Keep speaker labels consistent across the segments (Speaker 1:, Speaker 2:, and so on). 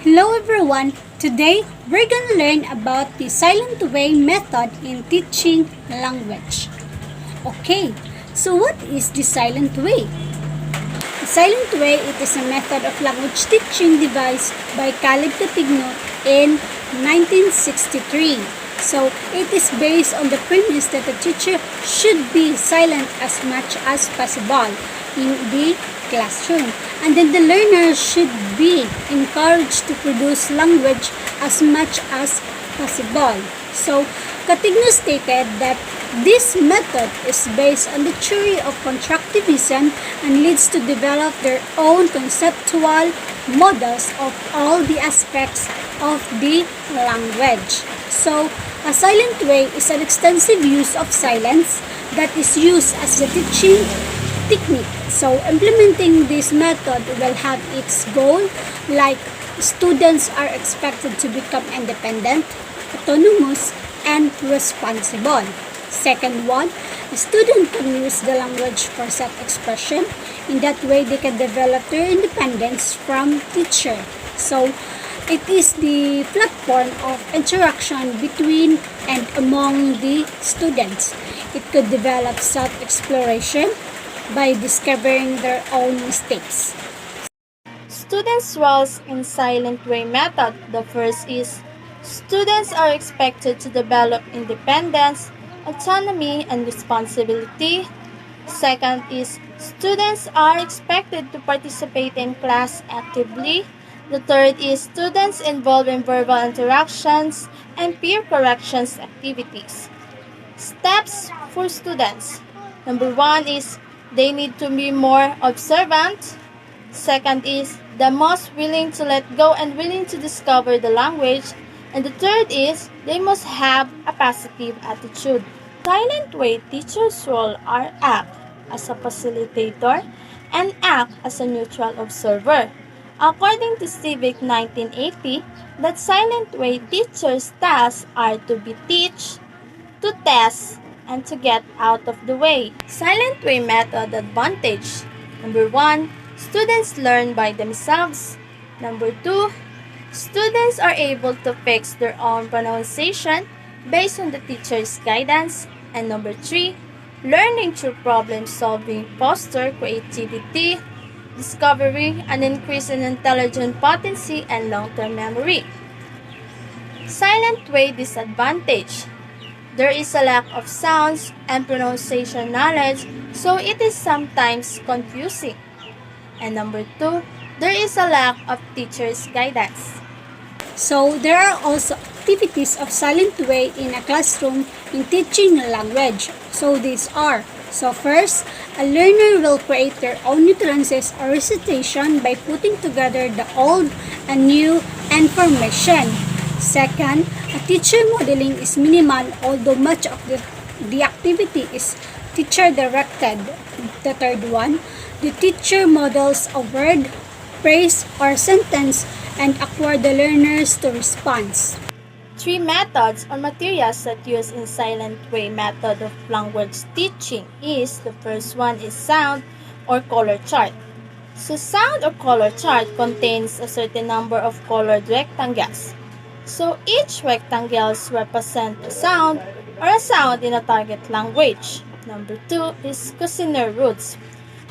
Speaker 1: Hello everyone! Today, we're gonna learn about the silent way method in teaching language. Okay, so what is the silent way? The silent way, it is a method of language teaching devised by Caleb Catigno in 1963. So, it is based on the premise that the teacher should be silent as much as possible in the classroom. And then the learner should be encouraged to produce language as much as possible. So, Catigno stated that this method is based on the theory of constructivism and leads to develop their own conceptual models of all the aspects of the language. So, a silent way is an extensive use of silence that is used as a teaching technique. So, implementing this method will have its goal, like students are expected to become independent, autonomous, and responsible. Second one, a student can use the language for self-expression. In that way, they can develop their independence from teacher. So, it is the platform of interaction between and among the students. It could develop self-exploration by discovering their own mistakes.
Speaker 2: Students' roles in silent way method. The first is students are expected to develop independence, autonomy, and responsibility. Second is students are expected to participate in class actively. The third is students involved in verbal interactions and peer corrections activities. Steps for students. Number one is they need to be more observant. Second is the most willing to let go and willing to discover the language. And the third is they must have a positive attitude. Silent way teachers' role are act as a facilitator and act as a neutral observer. According to Civic 1980, that silent way teachers' tasks are to be teach, to test, and to get out of the way. Silent way method advantage. Number 1, students learn by themselves. Number 2, students are able to fix their own pronunciation based on the teacher's guidance. And number 3, learning through problem solving foster creativity, discovery, an increase in intelligent potency, and long-term memory. Silent way disadvantage. There is a lack of sounds and pronunciation knowledge, so it is sometimes confusing. And number 2, there is a lack of teacher's guidance.
Speaker 1: So, there are also activities of silent way in a classroom in teaching language. So, these are: so first, a learner will create their own utterances or recitation by putting together the old and new information. Second, a teacher modeling is minimal, although much of the activity is teacher-directed. The third one, the teacher models a word, phrase, or sentence and acquire the learners to respond.
Speaker 2: 3 methods or materials that use in silent way method of language teaching is, the first one is sound or color chart. So sound or color chart contains a certain number of colored rectangles. So each rectangles represent a sound or a sound in a target language. Number 2 is questionnaire roots.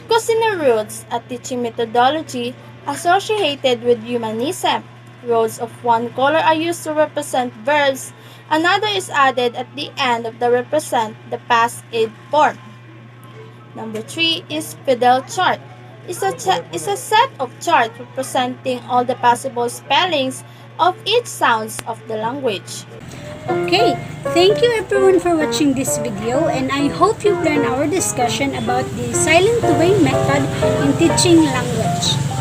Speaker 2: Questionnaire roots, a teaching methodology associated with humanism. Rows of one color are used to represent verbs. Another is added at the end of the represent the past id form. Number 3 is Fidel chart. It's a set of charts representing all the possible spellings of each sounds of the language.
Speaker 1: Okay, thank you everyone for watching this video, and I hope you've learned our discussion about the silent way method in teaching language.